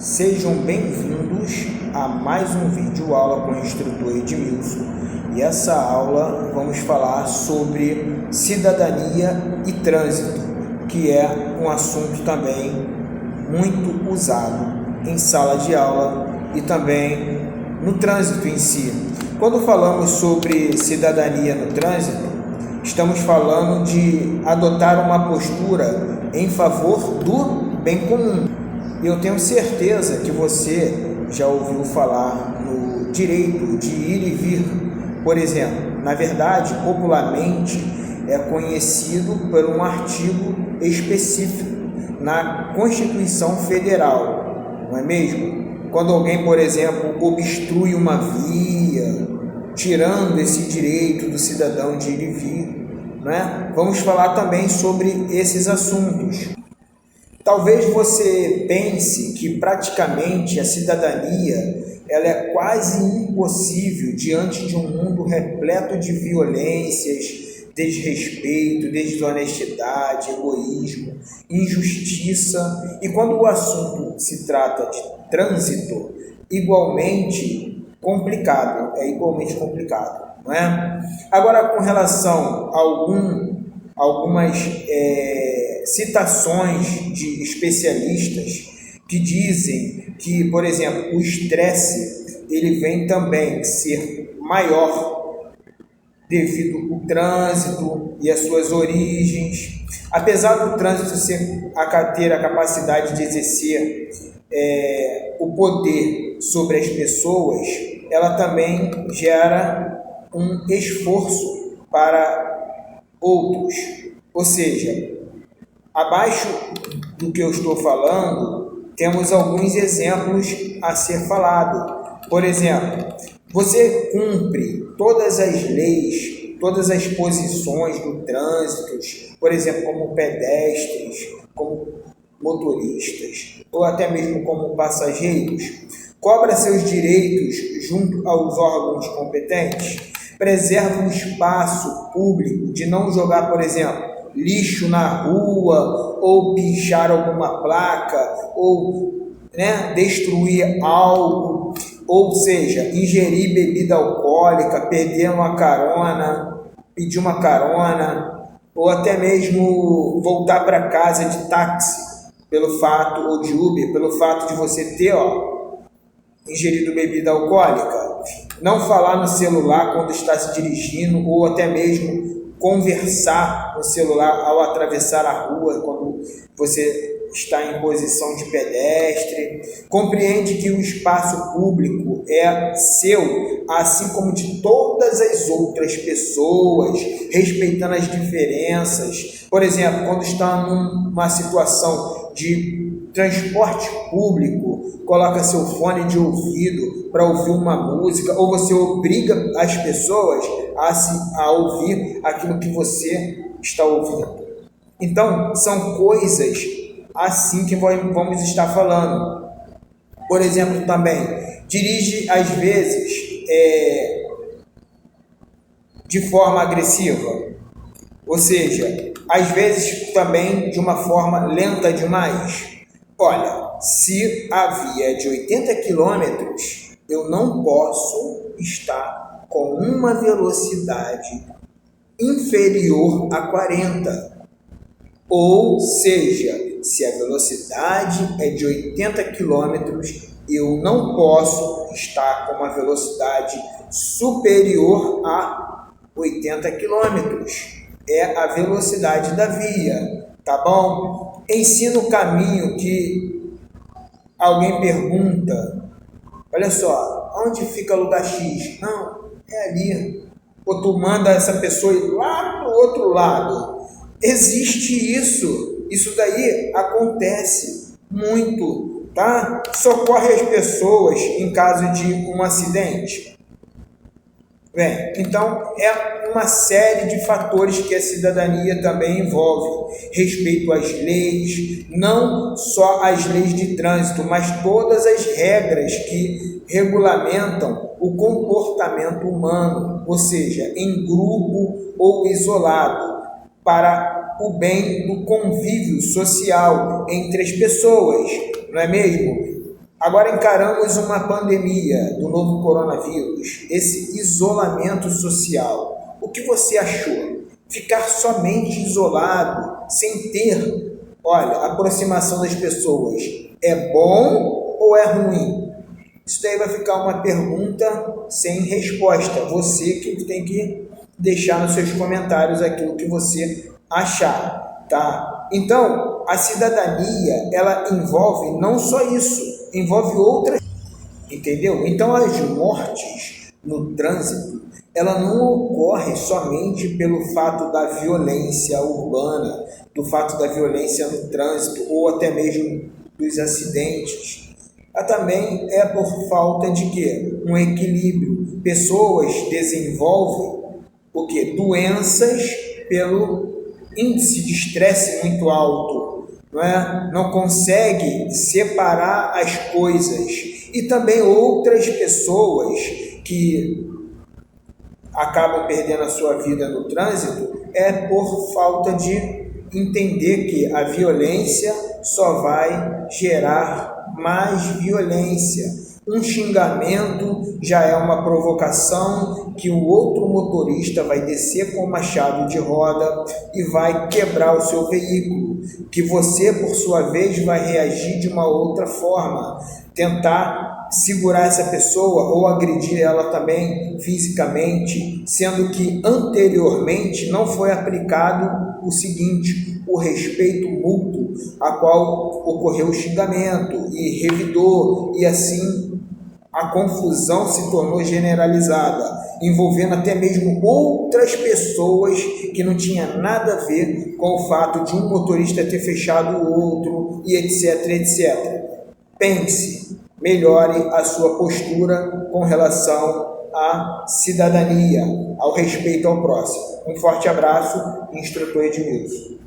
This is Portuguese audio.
Sejam bem-vindos a mais um vídeo aula com o instrutor Edmilson. E essa aula vamos falar sobre cidadania e trânsito, que é um assunto também muito usado em sala de aula e também no trânsito em si. Quando falamos sobre cidadania no trânsito, estamos falando de adotar uma postura em favor do bem comum. Eu tenho certeza que você já ouviu falar no direito de ir e vir, por exemplo. Na verdade, popularmente, é conhecido por um artigo específico na Constituição Federal, não é mesmo? Quando alguém, por exemplo, obstrui uma via, tirando esse direito do cidadão de ir e vir, né? Vamos falar também sobre esses assuntos. Talvez você pense que praticamente a cidadania ela é quase impossível diante de um mundo repleto de violências, desrespeito, desonestidade, egoísmo, injustiça. E quando o assunto se trata de trânsito, igualmente complicado, não é? Agora, com relação a algumas citações de especialistas que dizem que, por exemplo, o estresse ele vem também ser maior devido ao trânsito e as suas origens. Apesar do trânsito ter a capacidade de exercer o poder sobre as pessoas, ela também gera um esforço para outros. Ou seja, abaixo do que eu estou falando, temos alguns exemplos a ser falado. Por exemplo, você cumpre todas as leis, todas as posições do trânsito, por exemplo, como pedestres, como motoristas, ou até mesmo como passageiros, cobra seus direitos junto aos órgãos competentes, preserva o espaço público de não jogar, por exemplo, lixo na rua, ou pichar alguma placa, ou destruir algo, ou seja, ingerir bebida alcoólica, pedir uma carona, ou até mesmo voltar para casa de táxi, ou de Uber, pelo fato de você ter ingerido bebida alcoólica. Não falar no celular quando está se dirigindo, ou até mesmo conversar no celular ao atravessar a rua, quando você está em posição de pedestre. Compreende que o espaço público é seu, assim como de todas as outras pessoas, respeitando as diferenças. Por exemplo, quando está numa situação de transporte público, coloca seu fone de ouvido para ouvir uma música, ou você obriga as pessoas a ouvir aquilo que você está ouvindo. Então, são coisas assim que vamos estar falando. Por exemplo, também, dirige às vezes de forma agressiva, ou seja, às vezes também de uma forma lenta demais. Olha, se a via é de 80 km, eu não posso estar com uma velocidade inferior a 40. Ou seja, se a velocidade é de 80 km, eu não posso estar com uma velocidade superior a 80 km. É a velocidade da via, tá bom? Ensina o caminho que alguém pergunta, olha só, onde fica lugar X? Não, é ali. Ou tu manda essa pessoa ir lá para o outro lado. Existe isso. Isso daí acontece muito, tá? Socorre as pessoas em caso de um acidente. Bem, então é uma série de fatores que a cidadania também envolve. Respeito às leis, não só as leis de trânsito, mas todas as regras que regulamentam o comportamento humano, ou seja, em grupo ou isolado, para o bem do convívio social entre as pessoas, não é mesmo? Agora encaramos uma pandemia do novo coronavírus, esse isolamento social. O que você achou? Ficar somente isolado, sem ter, olha, aproximação das pessoas, é bom ou é ruim? Isso daí vai ficar uma pergunta sem resposta. Você que tem que deixar nos seus comentários aquilo que você achar, tá? Então, a cidadania, ela envolve não só isso, envolve outras, entendeu? Então, as mortes no trânsito, ela não ocorre somente pelo fato da violência urbana, do fato da violência no trânsito ou até mesmo dos acidentes. Ela também é por falta de quê? Um equilíbrio. Pessoas desenvolvem o quê? Doenças pelo índice de estresse muito alto, não é? Não consegue separar as coisas. E também outras pessoas que acabam perdendo a sua vida no trânsito é por falta de entender que a violência só vai gerar mais violência. Um xingamento já é uma provocação que o outro motorista vai descer com o machado de roda e vai quebrar o seu veículo, que você, por sua vez, vai reagir de uma outra forma, tentar segurar essa pessoa ou agredir ela também fisicamente, sendo que anteriormente não foi aplicado o seguinte, o respeito mútuo, a qual ocorreu o xingamento e revidou, e assim a confusão se tornou generalizada, envolvendo até mesmo outras pessoas que não tinha nada a ver com o fato de um motorista ter fechado o outro, e etc, etc. Pense, melhore a sua postura com relação à cidadania, ao respeito ao próximo. Um forte abraço, instrutor Edmilson.